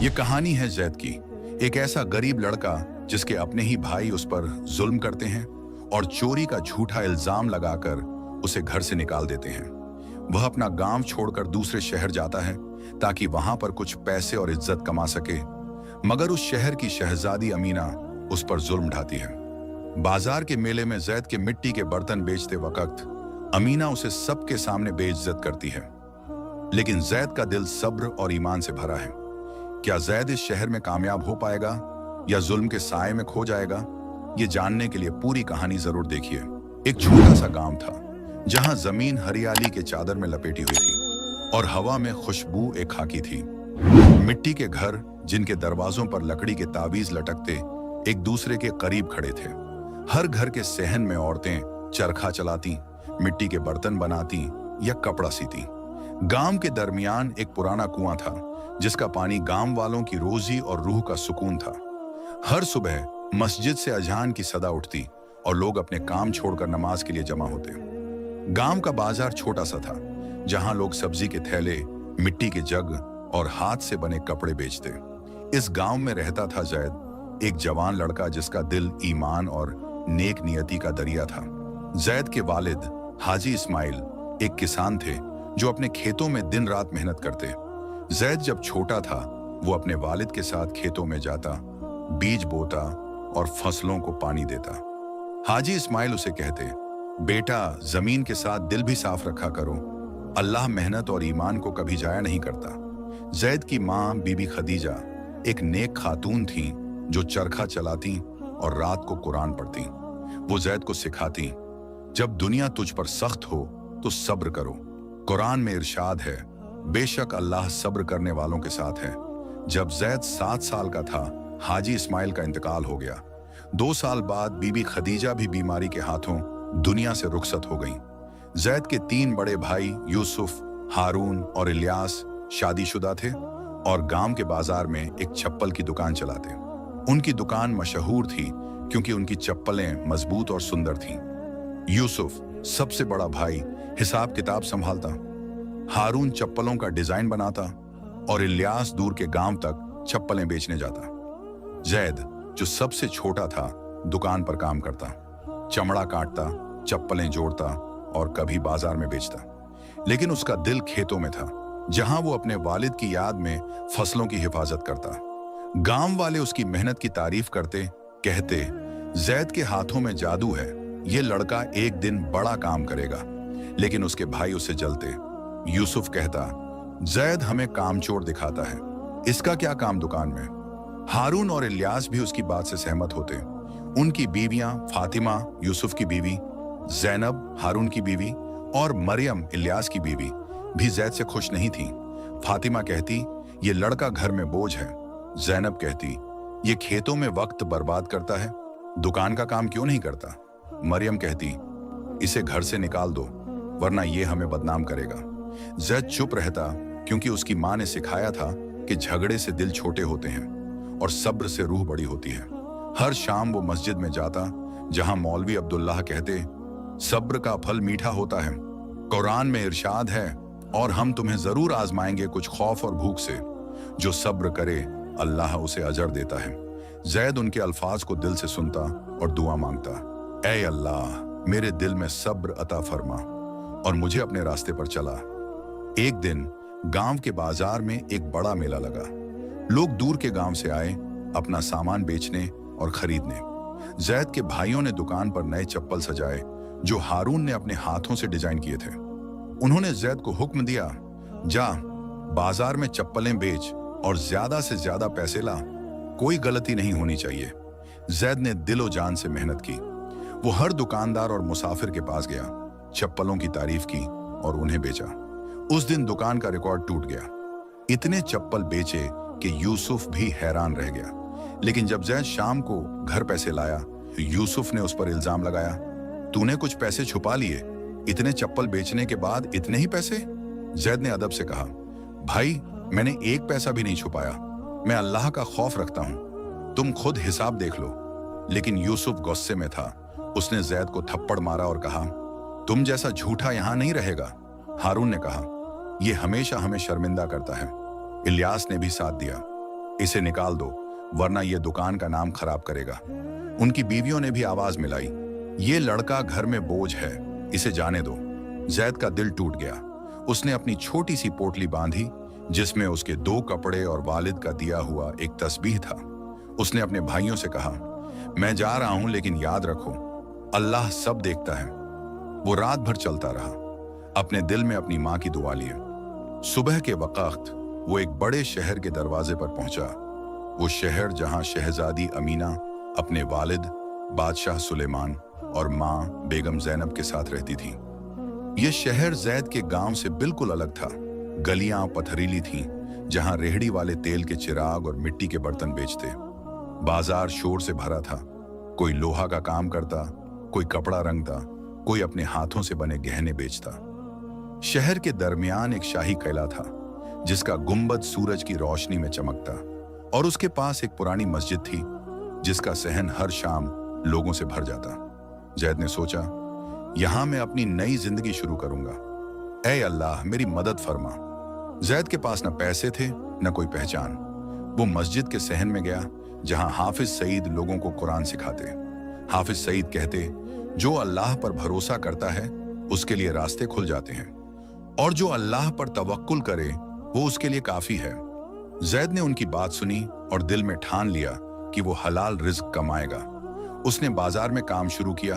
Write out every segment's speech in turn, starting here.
ये कहानी है जैद की, एक ऐसा गरीब लड़का जिसके अपने ही भाई उस पर जुल्म करते हैं और चोरी का झूठा इल्जाम लगाकर उसे घर से निकाल देते हैं। वह अपना गांव छोड़कर दूसरे शहर जाता है ताकि वहां पर कुछ पैसे और इज्जत कमा सके, मगर उस शहर की शहजादी अमीना उस पर जुल्म ढाती है। बाजार के मेले में जैद के मिट्टी के बर्तन बेचते वक्त अमीना उसे सबके सामने बेइज्जत करती है, लेकिन जैद का दिल सब्र और ईमान से भरा है। क्या जैद इस शहर में कामयाब हो पाएगा या जुल्म के साए में खो जाएगा? ये जानने के लिए पूरी कहानी जरूर देखिए। एक छोटा सा गांव था जहां जमीन हरियाली के चादर में लपेटी हुई थी और हवा में खुशबू एक खाकी थी। मिट्टी के घर जिनके दरवाजों पर लकड़ी के ताबीज लटकते एक दूसरे के करीब खड़े थे। हर घर के सहन में औरतें चरखा चलाती, मिट्टी के बर्तन बनाती या कपड़ा सीती। गांव के दरमियान एक पुराना कुआं था जिसका पानी गांव वालों की रोजी और रूह का सुकून था। हर सुबह मस्जिद से अजान की सदा उठती और लोग अपने काम छोड़कर नमाज के लिए जमा होते। गांव का बाजार छोटा सा था जहां लोग सब्जी के थैले, मिट्टी के जग और हाथ से बने कपड़े बेचते। इस गांव में रहता था जैद, एक जवान लड़का जिसका दिल ईमान और नेक नियति का दरिया था। जैद के वालिद हाजी इस्माइल एक किसान थे जो अपने खेतों में दिन रात मेहनत करते। जैद जब छोटा था वो अपने वालिद के साथ खेतों में जाता, बीज बोता और फसलों को पानी देता। हाजी इस्माइल उसे कहते, बेटा जमीन के साथ दिल भी साफ रखा करो, अल्लाह मेहनत और ईमान को कभी जाया नहीं करता। जैद की माँ बीबी खदीजा एक नेक खातून थी जो चरखा चलाती और रात को कुरान पढ़ती। वो जैद को सिखाती, जब दुनिया तुझ पर सख्त हो तो सब्र करो। कुरान में इरशाद है, बेशक अल्लाह सब्र करने वालों के साथ है। जब जैद 7 साल का था हाजी इस्माइल का इंतकाल हो गया। 2 साल बाद बीबी खदीजा भी बीमारी के हाथों दुनिया से रुखसत हो गईं। जैद के 3 बड़े भाई यूसुफ, हारून और इलियास शादीशुदा थे और गांव के बाजार में एक चप्पल की दुकान चलाते। उनकी दुकान मशहूर थी क्योंकि उनकी चप्पलें मजबूत और सुंदर थीं। यूसुफ सबसे बड़ा भाई हिसाब किताब संभालता, हारून चप्पलों का डिजाइन बनाता और इलियास दूर के गांव तक चप्पलें बेचने जाता। जैद जो सबसे छोटा था दुकान पर काम करता, चमड़ा काटता, चप्पलें जोड़ता और कभी बाजार में बेचता। लेकिन उसका दिल खेतों में था जहां वो अपने वालिद की याद में फसलों की हिफाजत करता। गांव वाले उसकी मेहनत की तारीफ करते, कहते, जैद के हाथों में जादू है, ये लड़का एक दिन बड़ा काम करेगा। लेकिन उसके भाई उसे जलते। यूसुफ कहता, जैद हमें कामचोर दिखाता है, इसका क्या काम दुकान में। हारून और इलियास भी उसकी बात से सहमत होते। उनकी बीवियां फातिमा यूसुफ की बीवी, जैनब हारून की बीवी और मरियम इलियास की बीवी भी जैद से खुश नहीं थी। फातिमा कहती, ये लड़का घर में बोझ है। जैनब कहती, ये खेतों में वक्त बर्बाद करता है, दुकान का काम क्यों नहीं करता। मरियम कहती, इसे घर से निकाल दो वरना ये हमें बदनाम करेगा। जैद चुप रहता क्योंकि उसकी माँ ने सिखाया था कि झगड़े से दिल छोटे होते हैं और सब्र से रूह बड़ी होती है। हर शाम वो मस्जिद में जाता जहां मौलवी अब्दुल्लाह कहते, सब्र का फल मीठा होता है, कुरान में इरशाद है, और हम तुम्हें जरूर आजमाएंगे कुछ खौफ और भूख से, जो सब्र करे अल्लाह उसे अजर देता है। जैद उनके अल्फाज को दिल से सुनता और दुआ मांगता, ऐ अल्लाह मेरे दिल में सब्र अता फरमा और मुझे अपने रास्ते पर चला। एक दिन गांव के बाजार में एक बड़ा मेला लगा। लोग दूर के गांव से आए अपना सामान बेचने और खरीदने। जैद के भाइयों ने दुकान पर नए चप्पल सजाए जो हारून ने अपने हाथों से डिजाइन किए थे। उन्होंने जैद को हुक्म दिया, जा बाजार में चप्पलें बेच और ज्यादा से ज्यादा पैसे ला, कोई गलती नहीं होनी चाहिए। जैद ने दिलो जान से मेहनत की। वो हर दुकानदार और मुसाफिर के पास गया, चप्पलों की तारीफ की और उन्हें बेचा। उस दिन दुकान का रिकॉर्ड टूट गया। इतने चप्पल बेचे कि यूसुफ भी हैरान रह गया। लेकिन जब जैद शाम को घर पैसे लाया तो यूसुफ ने उस पर इल्जाम लगाया, तूने कुछ पैसे छुपा लिए, इतने चप्पल बेचने के बाद इतने ही पैसे। जैद ने अदब से कहा, भाई मैंने एक पैसा भी नहीं छुपाया, मैं अल्लाह का खौफ रखता हूं, तुम खुद हिसाब देख लो। लेकिन यूसुफ गुस्से में था। उसने जैद को थप्पड़ मारा और कहा, तुम जैसा झूठा यहां नहीं रहेगा। हारून ने कहा, यह हमेशा हमें शर्मिंदा करता है। इलियास ने भी साथ दिया। इसे निकाल दो, वरना ये दुकान का नाम खराब करेगा। उनकी बीवियों ने भी आवाज मिलाई, ये लड़का घर में बोझ है, इसे जाने दो। जैद का दिल टूट गया। उसने अपनी छोटी सी पोटली बांधी जिसमें उसके 2 कपड़े और वालिद का दिया हुआ एक तस्बीह था। उसने अपने भाइयों से कहा, मैं जा रहा हूं, लेकिन याद रखो, अल्लाह सब देखता है। वो रात भर चलता रहा, अपने दिल में अपनी माँ की दुआ लिए। सुबह के वक्त वो एक बड़े शहर के दरवाजे पर पहुंचा। वो शहर जहां शहजादी अमीना अपने वालिद बादशाह सुलेमान और माँ बेगम जैनब के साथ रहती थी। ये शहर जैद के गांव से बिल्कुल अलग था। गलियां पथरीली थीं, जहां रेहड़ी वाले तेल के चिराग और मिट्टी के बर्तन बेचते। बाजार शोर से भरा था। कोई लोहा का काम करता, कोई कपड़ा रंगता, कोई अपने हाथों से बने गहने बेचता। शहर के दरमियान एक शाही किला था, जिसका गुंबद सूरज की रोशनी में चमकता, और उसके पास एक पुरानी मस्जिद थी, जिसका सहन हर शाम लोगों से भर जाता। जैद ने सोचा, यहां मैं अपनी नई जिंदगी शुरू करूंगा। ऐ अल्लाह, मेरी मदद फरमा। जैद के पास न पैसे थे, न कोई पहचान। वो मस्जिद के सहन में गया, जहां हाफिज सईद लोगों को कुरान सिखाते। हाफिज सईद कहते, जो अल्लाह पर भरोसा करता है उसके लिए रास्ते खुल जाते हैं, और जो अल्लाह पर तवक्कुल करे वो उसके लिए काफी है। जैद ने उनकी बात सुनी और दिल में ठान लिया कि वो हलाल रिज्क कमाएगा। उसने बाजार में काम शुरू किया।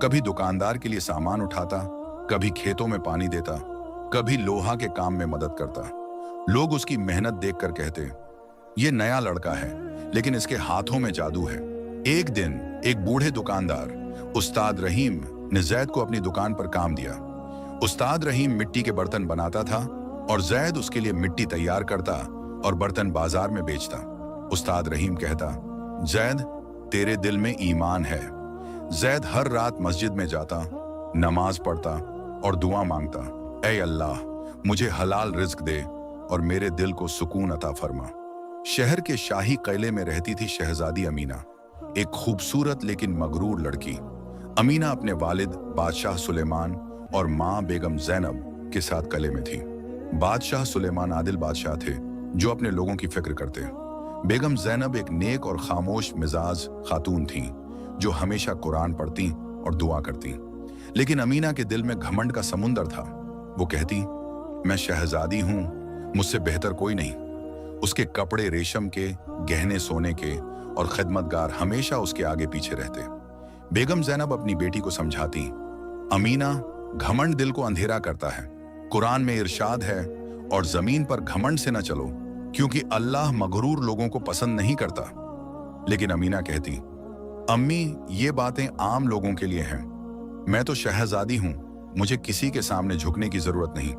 कभी दुकानदार के लिए सामान उठाता, कभी खेतों में पानी देता, कभी लोहा के काम में मदद करता। लोग उसकी मेहनत देखकर कहते, ये नया लड़का है, लेकिन इसके हाथों में जादू है। एक दिन एक बूढ़े दुकानदार उस्ताद रहीम ने जैद को अपनी दुकान पर काम दिया। उस्ताद रहीम मिट्टी के बर्तन बनाता था और जैद उसके लिए मिट्टी तैयार करता और बर्तन बाजार में बेचता। उस्ताद रहीम कहता, जैद, तेरे दिल में ईमान है। जैद हर रात मस्जिद में जाता, नमाज पढ़ता और दुआ मांगता, ऐ अल्लाह, मुझे हलाल रिज्क दे और मेरे दिल को सुकून अता फरमा। शहर के शाही किले में रहती थी शहजादी अमीना, एक खूबसूरत लेकिन मगरूर लड़की। अमीना अपने वालिद बादशाह सुलेमान और माँ बेगम जैनब के साथ किले में थी। बादशाह सुलेमान आदिल बादशाह थे, जो अपने लोगों की फिक्र करते। बेगम जैनब एक नेक और खामोश मिजाज खातून थीं, जो हमेशा कुरान पढ़ती और दुआ करती। लेकिन अमीना के दिल में घमंड का समुंदर था। वो कहती, मैं शहजादी हूं, मुझसे बेहतर कोई नहीं। उसके कपड़े रेशम के, गहने सोने के और खिदमतगार हमेशा उसके आगे पीछे रहते। बेगम जैनब अपनी बेटी को समझाती, अमीना, घमंड दिल को अंधेरा करता है। कुरान में इरशाद है, और जमीन पर घमंड से न चलो, क्योंकि अल्लाह मगरूर लोगों को पसंद नहीं करता। लेकिन अमीना कहती, अम्मी, ये बातें आम लोगों के लिए हैं। मैं तो शहजादी हूं, मुझे किसी के सामने झुकने की जरूरत नहीं।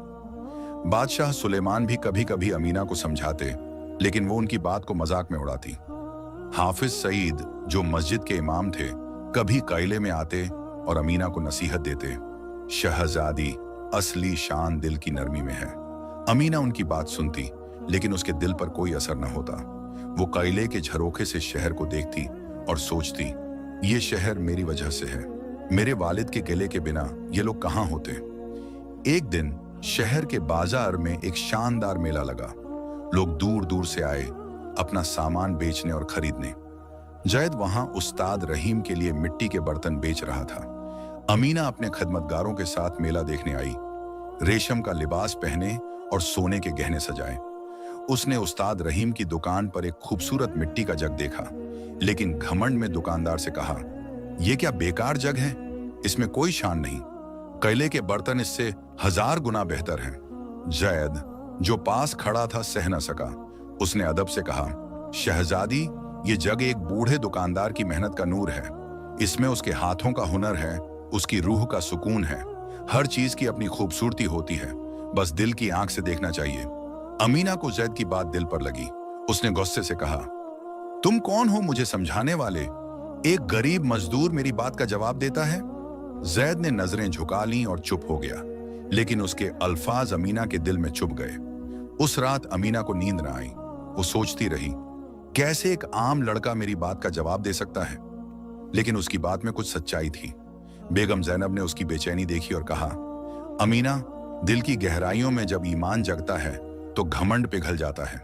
बादशाह सुलेमान भी कभी कभी अमीना को समझाते, लेकिन वो उनकी बात को मजाक में उड़ाती। हाफिज सईद, जो मस्जिद के इमाम थे, कभी किले में आते और अमीना को नसीहत देते, शहजादी, असली शान दिल की नरमी में है। अमीना उनकी बात सुनती, लेकिन उसके दिल पर कोई असर न होता। वो किले के झरोखे से शहर को देखती और सोचती, ये शहर मेरी वजह से है। मेरे वालिद के किले के बिना ये लोग कहाँ होते। एक दिन शहर के बाजार में एक शानदार मेला लगा। लोग दूर दूर से आए अपना सामान बेचने और खरीदने। जैद वहां उस्ताद रहीम के लिए मिट्टी के बर्तन बेच रहा था। अमीना अपने खिदमतगारों के साथ मेला देखने आई, रेशम का लिबास पहने और सोने के गहने सजाए। उसने उस्ताद रहीम की दुकान पर एक खूबसूरत मिट्टी का जग देखा, लेकिन घमंड में दुकानदार से कहा, यह क्या बेकार जग है, इसमें कोई शान नहीं। किले के बर्तन इससे 1000 गुना बेहतर हैं। जैद, जो पास खड़ा था, सह न सका। उसने अदब से कहा, शहजादी, ये जग एक बूढ़े दुकानदार की मेहनत का नूर है। इसमें उसके हाथों का हुनर है, उसकी रूह का सुकून है। हर चीज की अपनी खूबसूरती होती है, बस दिल की आंख से देखना चाहिए। अमीना को जैद की बात दिल पर लगी। उसने गुस्से से कहा, तुम कौन हो मुझे समझाने वाले? एक गरीब मजदूर मेरी बात का जवाब देता है। जैद ने नजरें झुका लीं और चुप हो गया, लेकिन उसके अल्फाज अमीना के दिल में चुभ गए। उस रात अमीना को नींद न आई। वो सोचती रही, कैसे एक आम लड़का मेरी बात का जवाब दे सकता है। लेकिन उसकी बात में कुछ सच्चाई थी। बेगम जैनब ने उसकी बेचैनी देखी और कहा, अमीना, दिल की गहराइयों में जब ईमान जगता है तो घमंड पिघल जाता है।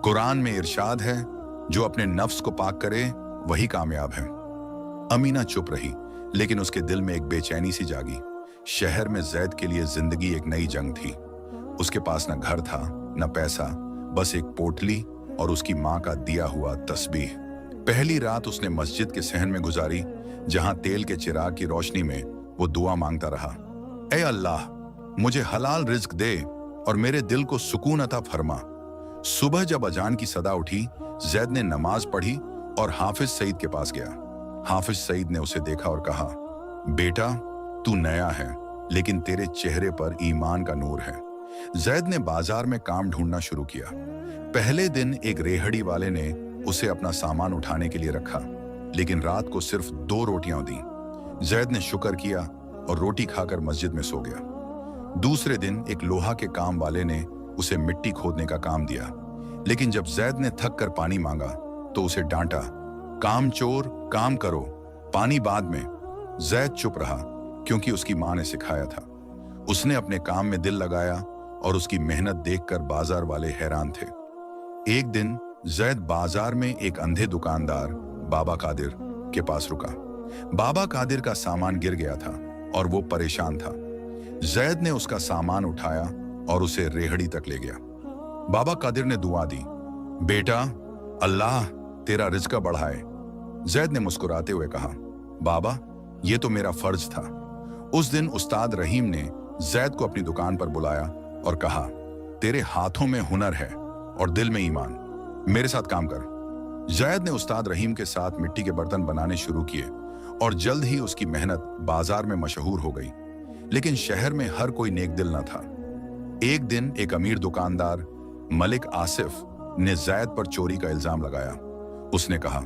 कुरान में इरशाद है, जो अपने नफ्स को पाक करे वही कामयाब है। अमीना चुप रही, लेकिन उसके दिल में एक बेचैनी सी जागी। शहर में जैद के लिए जिंदगी एक नई जंग थी। उसके पास न घर था, न पैसा, बस एक पोटली और उसकी माँ का दिया हुआ तस्बीह। पहली रात उसने मस्जिद के सहन में गुजारी, जहां तेल के चिराग की रोशनी में वो दुआ मांगता रहा, ऐ अल्लाह, मुझे हलाल रिज्क दे और मेरे दिल को सुकून अता फरमा। सुबह जब अजान की सदा उठी, जैद ने नमाज पढ़ी और हाफिज सईद के पास गया। हाफिज सईद ने उसे देखा और कहा, बेटा, तू नया है, लेकिन तेरे चेहरे पर ईमान का नूर है। जैद ने बाजार में काम ढूंढना शुरू किया। पहले दिन एक रेहड़ी वाले ने उसे अपना सामान उठाने के लिए रखा, लेकिन रात को सिर्फ 2 रोटियां दी। जैद ने शुक्र किया और रोटी खाकर मस्जिद में सो गया। दूसरे दिन एक लोहा के काम वाले ने उसे मिट्टी खोदने का काम दिया, लेकिन जब जैद ने थक कर पानी मांगा तो उसे डांटा, काम चोर, काम करो, पानी बाद में। जैद चुप रहा, क्योंकि उसकी मां ने सिखाया था। उसने अपने काम में दिल लगाया और उसकी मेहनत देखकर बाजार वाले हैरान थे। एक दिन जैद बाजार में एक अंधे दुकानदार बाबा कादिर के पास रुका। बाबा कादिर का सामान गिर गया था और वो परेशान था। जैद ने उसका सामान उठाया और उसे रेहड़ी तक ले गया। बाबा कादिर ने दुआ दी, बेटा, अल्लाह तेरा रिज़्क बढ़ाए। जैद ने मुस्कुराते हुए कहा, बाबा, ये तो मेरा फर्ज था। उस दिन उस्ताद रहीम ने जैद को अपनी दुकान पर बुलाया और कहा, तेरे हाथों में हुनर है और दिल में ईमान, मेरे साथ काम कर। जैद ने उस्ताद रहीम के साथ मिट्टी के बर्तन बनाने शुरू किए और जल्द ही उसकी मेहनत बाजार में मशहूर हो गई। लेकिन शहर में हर कोई नेक दिल न था। एक दिन एक अमीर दुकानदार मलिक आसिफ ने जैद पर चोरी का इल्जाम लगाया। उसने कहा,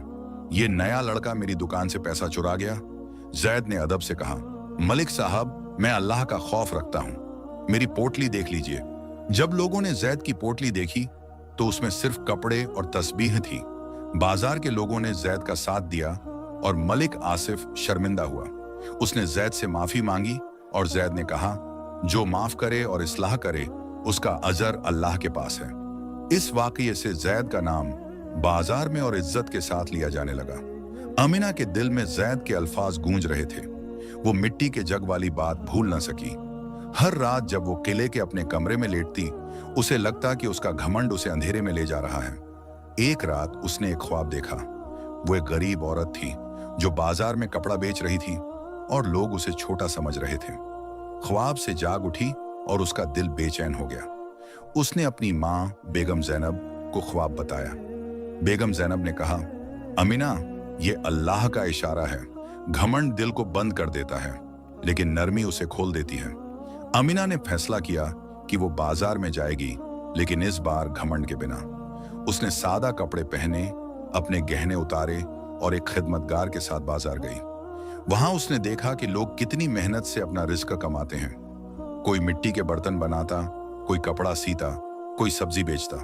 यह नया लड़का मेरी दुकान से पैसा चुरा गया। जैद ने अदब से कहा, मलिक साहब, मैं अल्लाह का खौफ रखता हूं, मेरी पोटली देख लीजिए। जब लोगों ने जैद की पोटली देखी तो उसमें सिर्फ कपड़े और तस्बीह थी। बाजार के लोगों ने जैद का साथ दिया और मलिक आसिफ शर्मिंदा हुआ। उसने जैद से माफी मांगी और जैद ने कहा, जो माफ करे और इस्लाह करे उसका अजर अल्लाह के पास है। इस वाकये से जैद का नाम बाजार में और इज्जत के साथ लिया जाने लगा। अमीना के दिल में जैद के अल्फाज गूंज रहे थे। वो मिट्टी के जग वाली बात भूल न सकी। हर रात जब वो किले के अपने कमरे में लेटती, उसे लगता कि उसका घमंड उसे अंधेरे में ले जा रहा है। एक रात उसने एक ख्वाब देखा। वो एक गरीब औरत थी जो बाजार में कपड़ा बेच रही थी और लोग उसे छोटा समझ रहे थे। ख्वाब से जाग उठी और उसका दिल बेचैन हो गया। उसने अपनी मां बेगम जैनब को ख्वाब बताया। बेगम जैनब ने कहा, अमीना, ये अल्लाह का इशारा है। घमंड दिल को बंद कर देता है, लेकिन नरमी उसे खोल देती है। अमीना ने फैसला किया कि वो बाजार में जाएगी, लेकिन इस बार घमंड के बिना। उसने सादा कपड़े पहने, अपने गहने उतारे और एक खिदमतगार के साथ बाजार गई। वहां उसने देखा कि लोग कितनी मेहनत से अपना रिज़्क कमाते हैं। कोई मिट्टी के बर्तन बनाता, कोई कपड़ा सीता, कोई सब्जी बेचता।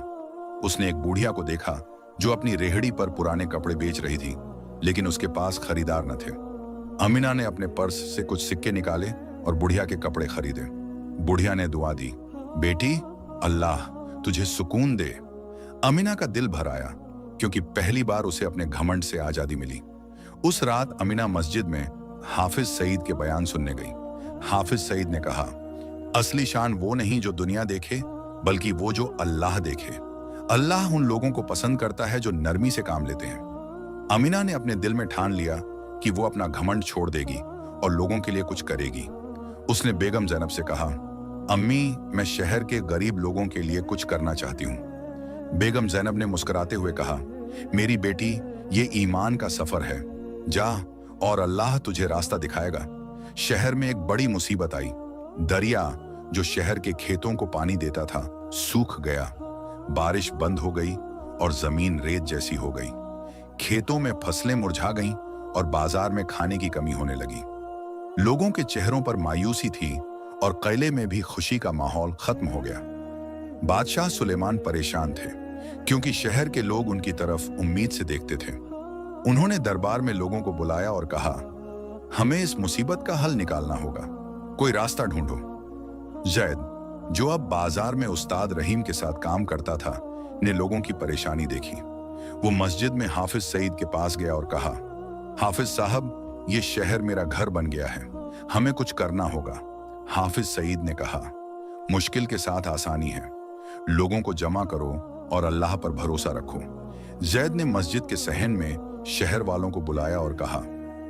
उसने एक बूढ़िया को देखा जो अपनी रेहड़ी पर पुराने कपड़े बेच रही थी, लेकिन उसके पास खरीदार न थे। अमीना ने अपने पर्स से कुछ सिक्के निकाले और बुढ़िया के कपड़े खरीदे। बुढ़िया ने दुआ दी, बेटी, अल्लाह तुझे सुकून दे। अमीना का दिल भर आया, क्योंकि पहली बार उसे अपने घमंड से आजादी मिली। उस रात अमीना मस्जिद में हाफिज सईद के बयान सुनने गई। हाफिज सईद ने कहा, असली शान वो नहीं जो दुनिया देखे, बल्कि वो जो अल्लाह देखे। अल्लाह उन लोगों को पसंद करता है जो नरमी से काम लेते हैं। अमीना ने अपने दिल में ठान लिया कि वो अपना घमंड छोड़ देगी और लोगों के लिए कुछ करेगी। उसने बेगम जैनब से कहा, अम्मी, मैं शहर के गरीब लोगों के लिए कुछ करना चाहती हूँ। बेगम जैनब ने मुस्कुराते हुए कहा, मेरी बेटी, ये ईमान का सफर है। जा और अल्लाह तुझे रास्ता दिखाएगा। शहर में एक बड़ी मुसीबत आई। दरिया जो शहर के खेतों को पानी देता था, सूख गया। बारिश बंद हो गई और जमीन रेत जैसी हो गई। खेतों में फसलें मुरझा गईं और बाजार में खाने की कमी होने लगी। लोगों के चेहरों पर मायूसी थी और किले में भी खुशी का माहौल खत्म हो गया। बादशाह सुलेमान परेशान थे, क्योंकि शहर के लोग उनकी तरफ उम्मीद से देखते थे। उन्होंने दरबार में लोगों को बुलाया और कहा, हमें इस मुसीबत का हल निकालना होगा, कोई रास्ता ढूंढो। जैद, जो अब बाजार में उस्ताद रहीम के साथ काम करता था, ने लोगों की परेशानी देखी। वो मस्जिद में हाफिज सईद के पास गया और कहा, हाफिज साहब, ये शहर मेरा घर बन गया है, हमें कुछ करना होगा। हाफिज सईद ने कहा, मुश्किल के साथ आसानी है, लोगों को जमा करो और अल्लाह पर भरोसा रखो। जैद ने मस्जिद के सहन में शहर वालों को बुलाया और कहा,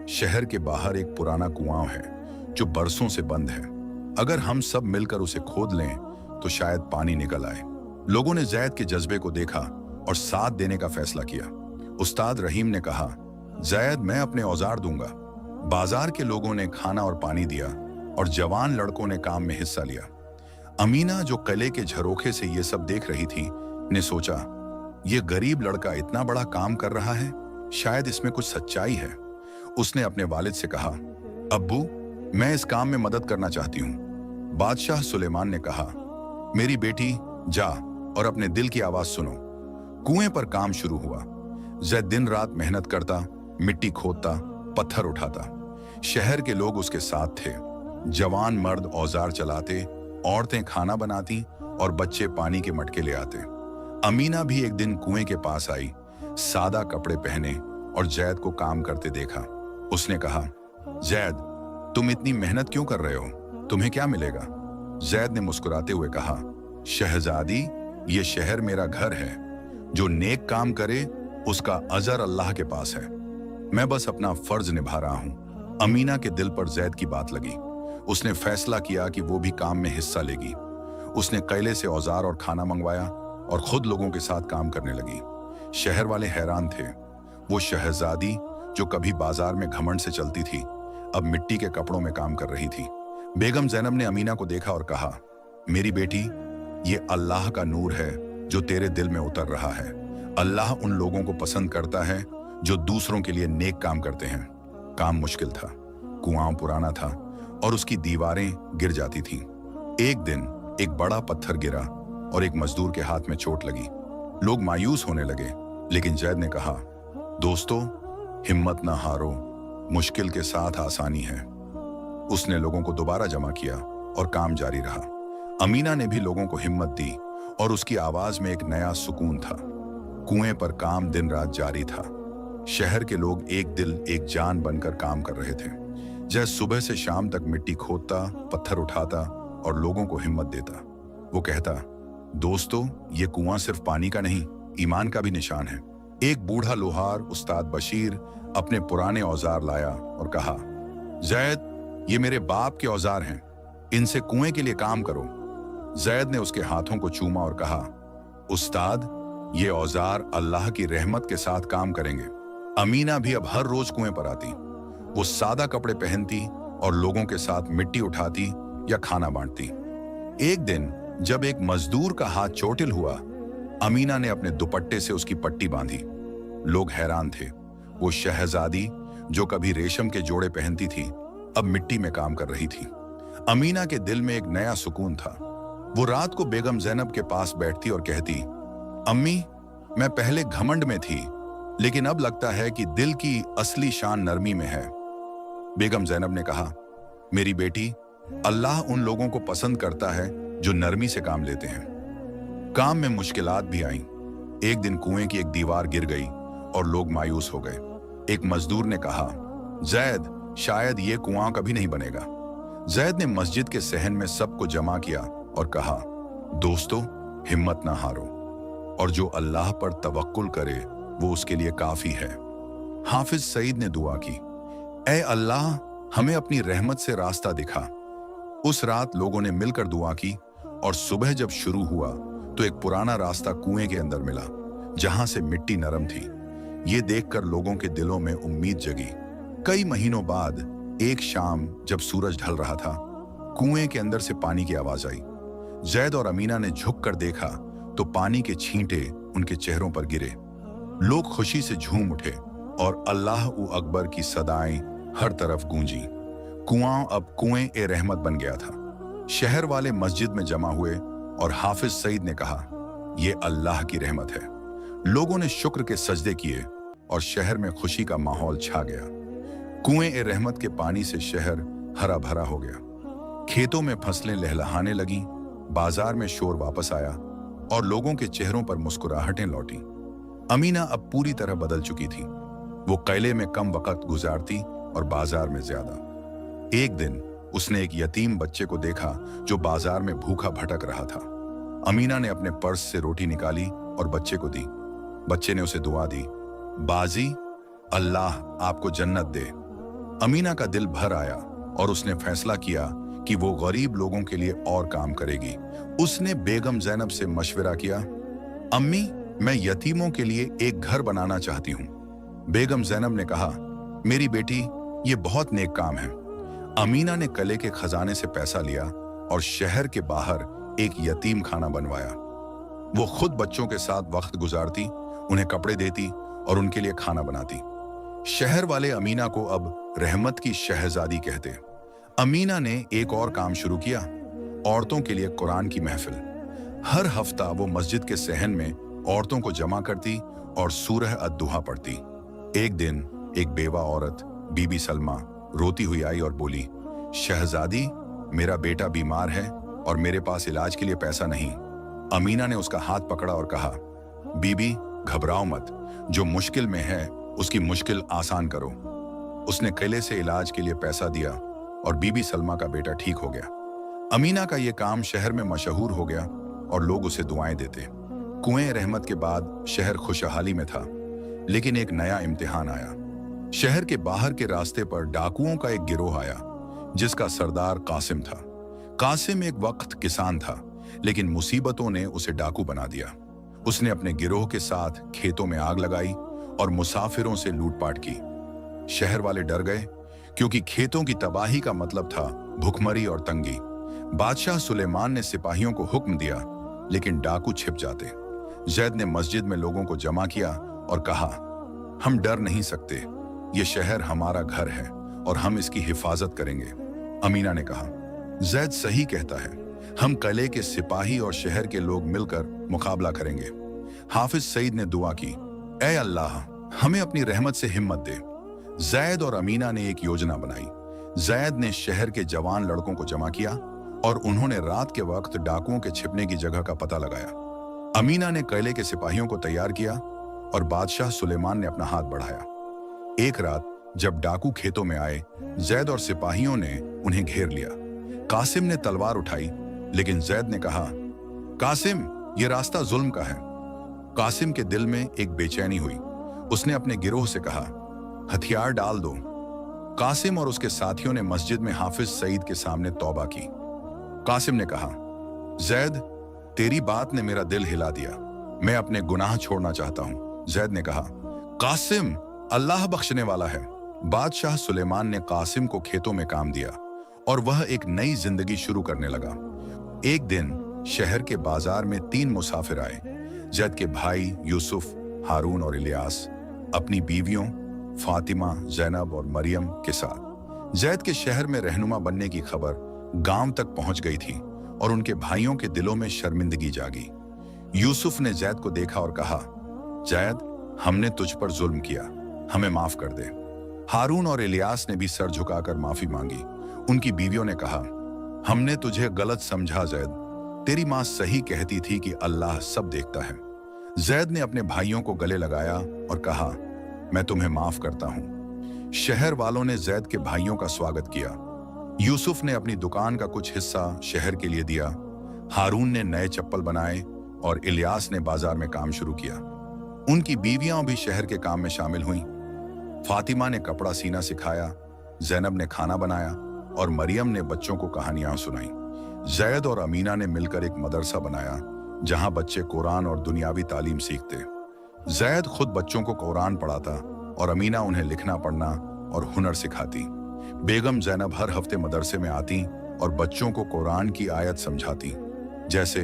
शहर के बाहर एक पुराना कुआं है जो बरसों से बंद है, अगर हम सब मिलकर उसे खोद लें तो शायद पानी निकल आए। लोगों ने जैद के जज्बे को देखा और साथ देने का फैसला किया। उस्ताद रहीम ने कहा, जैद, मैं अपने औजार दूंगा। बाजार के लोगों ने खाना और पानी दिया और जवान लड़कों ने काम में हिस्सा लिया। अमीना, जो किले के झरोखे से ये सब देख रही थी, ने सोचा, ये गरीब लड़का इतना बड़ा काम कर रहा है, शायद इसमें कुछ सच्चाई है। उसने अपने वालिद से कहा, अब्बू, मैं इस काम में मदद करना चाहती हूँ। बादशाह सुलेमान ने कहा, मेरी बेटी, जा और अपने दिल की आवाज सुनो। कुएं पर काम शुरू हुआ। जैद दिन रात मेहनत करता, मिट्टी खोदता, पत्थर उठाता। शहर के लोग उसके साथ थे। जवान मर्द औजार चलाते, औरतें खाना बनाती और बच्चे पानी के मटके ले आते। अमीना भी एक दिन कुएं के पास आई, सादा कपड़े पहने, और जैद को काम करते देखा। उसने कहा, जैद, तुम इतनी मेहनत क्यों कर रहे हो? तुम्हें क्या मिलेगा? जैद ने मुस्कुराते हुए कहा, शहजादी, ये शहर मेरा घर है। जो नेक काम करे उसका अजर अल्लाह के पास है। मैं बस अपना फर्ज निभा रहा हूं। अमीना के दिल पर जैद की बात लगी। उसने फैसला किया कि वो भी काम में हिस्सा लेगी। उसने किले से औजार और खाना मंगवाया और खुद लोगों के साथ काम करने लगी। शहर वाले हैरान थे। वो शहजादी, जो कभी बाजार में घमंड से चलती थी, अब मिट्टी के कपड़ों में काम कर रही थी। बेगम जैनब ने अमीना को देखा और कहा, मेरी बेटी, ये अल्लाह का नूर है जो तेरे दिल में उतर रहा है। अल्लाह उन लोगों को पसंद करता है जो दूसरों के लिए नेक काम करते हैं। काम मुश्किल था, कुआं पुराना था और उसकी दीवारें गिर जाती थीं। एक दिन एक बड़ा पत्थर गिरा और एक मजदूर के हाथ में चोट लगी। लोग मायूस होने लगे, लेकिन जैद ने कहा, दोस्तों, हिम्मत ना हारो, मुश्किल के साथ आसानी है। उसने लोगों को दोबारा जमा किया और काम जारी रहा। अमीना ने भी लोगों को हिम्मत दी और उसकी आवाज में एक नया सुकून था। कुएं पर काम दिन रात जारी था। शहर के लोग एक दिल एक जान बनकर काम कर रहे थे। जैद सुबह से शाम तक मिट्टी खोदता, पत्थर उठाता और लोगों को हिम्मत देता। वो कहता, दोस्तों, ये कुआं सिर्फ पानी का नहीं, ईमान का भी निशान है। एक बूढ़ा लोहार, उस्ताद बशीर, अपने पुराने औजार लाया और कहा, जैद, ये मेरे बाप के औजार हैं, इनसे कुएं के लिए काम करो। जैद ने उसके हाथों को चूमा और कहा, उस्ताद, ये औजार अल्लाह की रहमत के साथ काम करेंगे। अमीना भी अब हर रोज कुएं पर आती। वो सादा कपड़े पहनती और लोगों के साथ मिट्टी उठाती या खाना बांटती। एक दिन जब एक मजदूर का हाथ चोटिल हुआ, अमीना ने अपने दुपट्टे से उसकी पट्टी बांधी। लोग हैरान थे। वो शहजादी, जो कभी रेशम के जोड़े पहनती थी, अब मिट्टी में काम कर रही थी। अमीना के दिल में एक नया सुकून था। वो रात को बेगम जैनब के पास बैठती और कहती, अम्मी, मैं पहले घमंड में थी, लेकिन अब लगता है कि दिल की असली शान नरमी में है। बेगम जैनब ने कहा, मेरी बेटी, अल्लाह उन लोगों को पसंद करता है जो नरमी से काम लेते हैं। काम में मुश्किलात भी आईं। एक दिन कुएं की एक दीवार गिर गई और लोग मायूस हो गए। एक मजदूर ने कहा, जैद, शायद ये कुआं कभी नहीं बनेगा। जैद ने मस्जिद के सहन में सबको जमा किया और कहा, दोस्तों, हिम्मत ना हारो, और जो अल्लाह पर तवक्कुल करे वो उसके लिए काफी है। हाफिज सईद ने दुआ की, ऐ अल्लाह, हमें अपनी रहमत से रास्ता दिखा। उस रात लोगों ने मिलकर दुआ की और सुबह जब शुरू हुआ तो एक पुराना रास्ता कुएं के अंदर मिला, जहां से मिट्टी नरम थी। ये देखकर लोगों के दिलों में उम्मीद जगी। कई महीनों बाद एक शाम जब सूरज ढल रहा था, कुएं के अंदर से पानी की आवाज आई। जैद और अमीना ने झुककर देखा तो पानी के छींटे उनके चेहरों पर गिरे। लोग खुशी से झूम उठे और अल्लाह उ अकबर की सदाएं हर तरफ गूंजी। कुआं अब कुएं ए रहमत बन गया था। शहर वाले मस्जिद में जमा हुए और हाफिज सईद ने कहा, यह अल्लाह की रहमत है। लोगों ने शुक्र के सजदे किए और शहर में खुशी का माहौल छा गया। कुएं ए रहमत के पानी से शहर हरा भरा हो गया। खेतों में फसलें लहलहाने लगीं, बाजार में शोर वापस आया और लोगों के चेहरों पर मुस्कुराहटें लौटी। अमीना अब पूरी तरह बदल चुकी थी। वो किले में कम वक्त गुजारती और बाजार में ज्यादा। एक दिन उसने एक यतीम बच्चे को देखा जो बाजार में भूखा भटक रहा था। अमीना ने अपने पर्स से रोटी निकाली और बच्चे को दी। बच्चे ने उसे दुआ दी, बाजी, अल्लाह आपको जन्नत दे। अमीना का दिल भर आया और उसने फैसला किया कि वो गरीब लोगों के लिए और काम करेगी। उसने बेगम जैनब से मशवरा किया, अम्मी, मैं यतीमों के लिए एक घर बनाना चाहती हूँ। बेगम जैनब ने कहा, मेरी बेटी, ये बहुत नेक काम है। अमीना ने किले के खजाने से पैसा लिया और शहर के बाहर एक यतीम खाना बनवाया। वो खुद बच्चों के साथ वक्त गुजारती, उन्हें कपड़े देती और उनके लिए खाना बनाती। शहर वाले अमीना को अब रहमत की शहजादी कहते। अमीना ने एक और काम शुरू किया, औरतों के लिए कुरान की महफिल। हर हफ्ता वो मस्जिद के सहन में औरतों को जमा करती और सूरह अद-दुहा पढ़ती। एक दिन एक बेवा औरत, बीबी सलमा, रोती हुई आई और बोली, शहजादी, मेरा बेटा बीमार है और मेरे पास इलाज के लिए पैसा नहीं। अमीना ने उसका हाथ पकड़ा और कहा, बीबी, घबराओ मत, जो मुश्किल में है उसकी मुश्किल आसान करो। उसने किले से इलाज के लिए पैसा दिया और बीबी सलमा का बेटा ठीक हो गया। अमीना का यह काम शहर में मशहूर हो गया और लोग उसे दुआएं देते। कुएं रहमत के बाद शहर खुशहाली में था, लेकिन एक नया इम्तिहान आया। शहर के बाहर के रास्ते पर डाकुओं का एक गिरोह आया जिसका सरदार कासिम था। कासिम एक वक्त किसान था, लेकिन मुसीबतों ने उसे डाकू बना दिया। उसने अपने गिरोह के साथ खेतों में आग लगाई और मुसाफिरों से लूटपाट की। शहर वाले डर गए क्योंकि खेतों की तबाही का मतलब था भुखमरी और तंगी। बादशाह सुलेमान ने सिपाहियों को हुक्म दिया, लेकिन डाकू छिप जाते। जैद ने मस्जिद में लोगों को जमा किया और कहा, हम डर नहीं सकते, ये शहर हमारा घर है और हम इसकी हिफाजत करेंगे। अमीना ने कहा, जैद सही कहता है, हम किले के सिपाही और शहर के लोग मिलकर मुकाबला करेंगे। हाफिज सईद ने दुआ की, ऐ अल्लाह, हमें अपनी रहमत से हिम्मत दे। जैद और अमीना ने एक योजना बनाई। जैद ने शहर के जवान लड़कों को जमा किया और उन्होंने रात के वक्त डाकुओं के छिपने की जगह का पता लगाया। अमीना ने किले के सिपाहियों को तैयार किया और बादशाह सुलेमान ने अपना हाथ बढ़ाया। एक रात जब डाकू खेतों में आए, जैद और सिपाहियों ने उन्हें घेर लिया। कासिम ने तलवार उठाई, लेकिन जैद ने कहा, कासिम, ये रास्ता जुल्म का है। कासिम के दिल में एक बेचैनी हुई। उसने अपने गिरोह से कहा, हथियार डाल दो। कासिम और उसके साथियों ने मस्जिद में हाफिज सईद के सामने तौबा की। कासिम ने कहा, जैद, तेरी बात ने मेरा दिल हिला दिया, मैं अपने गुनाह छोड़ना चाहता हूं। जैद ने कहा, कासिम, अल्लाह बख्शने वाला है। बादशाह सुलेमान ने कासिम को खेतों में काम दिया और वह एक नई जिंदगी शुरू करने लगा। एक दिन शहर के बाजार में 3 मुसाफिर आए। जैद के भाई यूसुफ, हारून और इलियास अपनी बीवियों फातिमा, जैनब और मरियम के साथ। जैद के शहर में रहनुमा बनने की खबर गांव तक पहुंच गई थी और उनके भाइयों के दिलों में शर्मिंदगी जागी। यूसुफ ने जैद को देखा और कहा, जैद, हमने तुझ पर जुल्म किया, हमें माफ कर दे। हारून और इलियास ने भी सर झुकाकर माफी मांगी। उनकी बीवियों ने कहा, हमने तुझे गलत समझा जैद, तेरी मां सही कहती थी कि अल्लाह सब देखता है। जैद ने अपने भाइयों को गले लगाया और कहा, मैं तुम्हें माफ करता हूं। शहर वालों ने जैद के भाइयों का स्वागत किया। यूसुफ ने अपनी दुकान का कुछ हिस्सा शहर के लिए दिया। हारून ने नए चप्पल बनाए और इलियास ने बाजार में काम शुरू किया। उनकी बीवियां भी शहर के काम में शामिल हुईं। फातिमा ने कपड़ा सीना सिखाया, जैनब ने खाना बनाया और मरियम ने बच्चों को कहानियां सुनाई। जैद और अमीना ने मिलकर एक मदरसा बनाया जहां बच्चे कुरान और दुनियावी तालीम सीखते। जैद खुद बच्चों को कुरान पढ़ाता और अमीना उन्हें लिखना पढ़ना और हुनर सिखाती। बेगम जैनब हर हफ्ते मदरसे में आती और बच्चों को कुरान की आयत समझाती, जैसे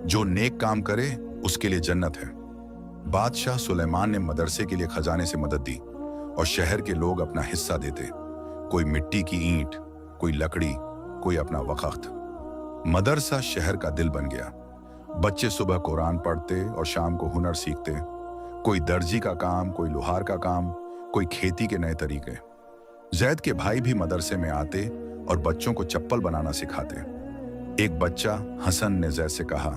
जो नेक काम करे उसके लिए जन्नत है। बादशाह सुलेमान ने मदरसे के लिए खजाने से मदद दी और शहर के लोग अपना हिस्सा देते। कोई मिट्टी की ईंट, कोई लकड़ी, कोई अपना वक़्त। मदरसा शहर का दिल बन गया। बच्चे सुबह कुरान पढ़ते और शाम को हुनर सीखते। कोई दर्जी का काम, कोई लोहार का काम, कोई खेती के नए तरीके। जैद के भाई भी मदरसे में आते और बच्चों को चप्पल बनाना सिखाते। एक बच्चा हसन ने जैद से कहा,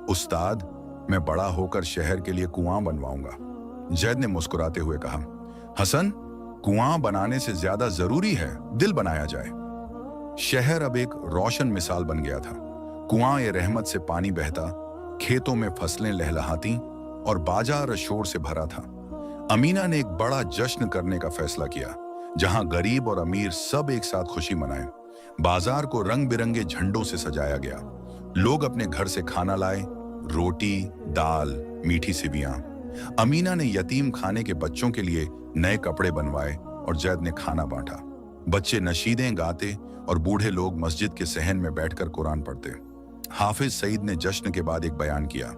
उस्ताद, मैं बड़ा होकर शहर के लिए कुआं बनवाऊंगा। जैद ने मुस्कुराते हुए कहा, हसन, कुआं बनाने से ज्यादा जरूरी है दिल बनाया जाए। शहर अब एक रोशन मिसाल बन गया था। कुआं ए रहमत से पानी बहता, खेतों में फसलें लहलहाती और बाजार शोर से भरा था। अमीना ने एक बड़ा जश्न करने का फैसला किया, जहां गरीब और अमीर सब एक साथ खुशी मनाएं। बाजार को रंग बिरंगे झंडों से सजाया गया। लोग अपने घर से खाना लाए, रोटी, दाल, मीठी सिवियां। अमीना ने यतीम खाने के बच्चों के लिए नए कपड़े बनवाए और जैद ने खाना बांटा। बच्चे नशीदें गाते और बूढ़े लोग मस्जिद के सहन में बैठकर कुरान पढ़ते। हाफिज सईद ने जश्न के बाद एक बयान किया,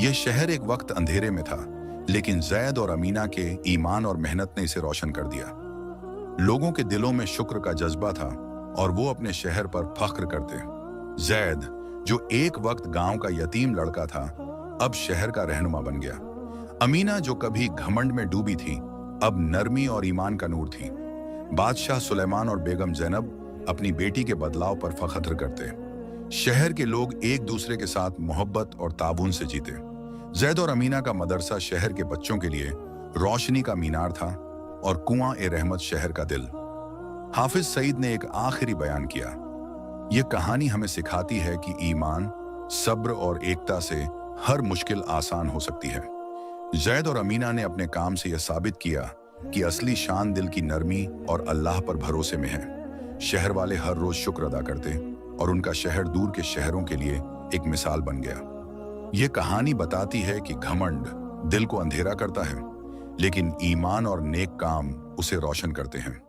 यह शहर एक वक्त अंधेरे में था, लेकिन जैद और अमीना के ईमान और मेहनत ने इसे रोशन कर दिया। लोगों के दिलों में शुक्र का जज्बा था और वो अपने शहर पर फख्र करते। जैद, जो एक वक्त गांव का यतीम लड़का था, अब शहर का रहनुमा बन गया। अमीना, जो कभी घमंड में डूबी थी, अब नरमी और ईमान का नूर थी। बादशाह सुलेमान और बेगम जैनब अपनी बेटी के बदलाव पर फख्र करते। शहर के लोग एक दूसरे के साथ मोहब्बत और ताबून से जीते। जैद और अमीना का मदरसा शहर के बच्चों के लिए रोशनी का मीनार था और कुआं ए रहमत शहर का दिल। हाफिज सईद ने एक आखिरी बयान किया, यह कहानी हमें सिखाती है कि ईमान, सब्र और एकता से हर मुश्किल आसान हो सकती है। जैद और अमीना ने अपने काम से यह साबित किया कि असली शान दिल की नरमी और अल्लाह पर भरोसे में है। शहर वाले हर रोज शुक्र अदा करते और उनका शहर दूर के शहरों के लिए एक मिसाल बन गया। ये कहानी बताती है कि घमंड दिल को अंधेरा करता है, लेकिन ईमान और नेक काम उसे रोशन करते हैं।